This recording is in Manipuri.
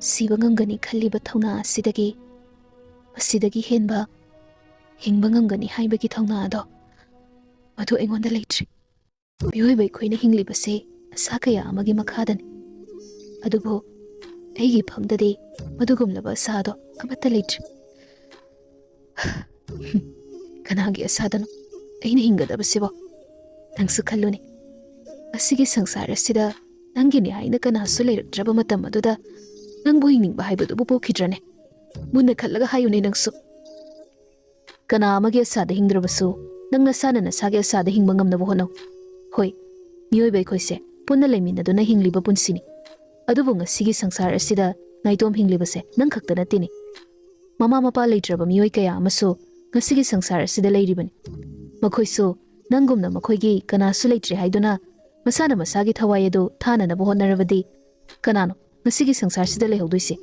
siba ngamgani khalliba thawna asidagi henba hingba ngamgani haibagi thawna ado madu aingonda leitri miyoi khoina hinglibase asa kaya amagi makhadani adubo aigi phamdadi madugumlaba asado amata leitri kanagi asadano aina hingadabasibo nangsu khalluni asigi sangsara sida nangini haina kanasu leirakdraba matam aduda nangbu hingningba haibadubu pokhidrane munna khallaga hayune nangsu kana amagi asada hingdrabasu nangna sana nasagi asada hingba ngamnaba honaw hoi miyoi khoise punna leiminaduna hingliba punsini adubu ngasigi sangsara asida ngaidom hinglibase nang khakta natini mama mapa leitraba miyoi kaya amasu ngasigi sangsara asida leiribani makhoisu nangumna makhoigi kanasu leitri haiduna masana masagi thawai adu thana na bohon narabadi kanano ngasigi sangsar sida lehaudoise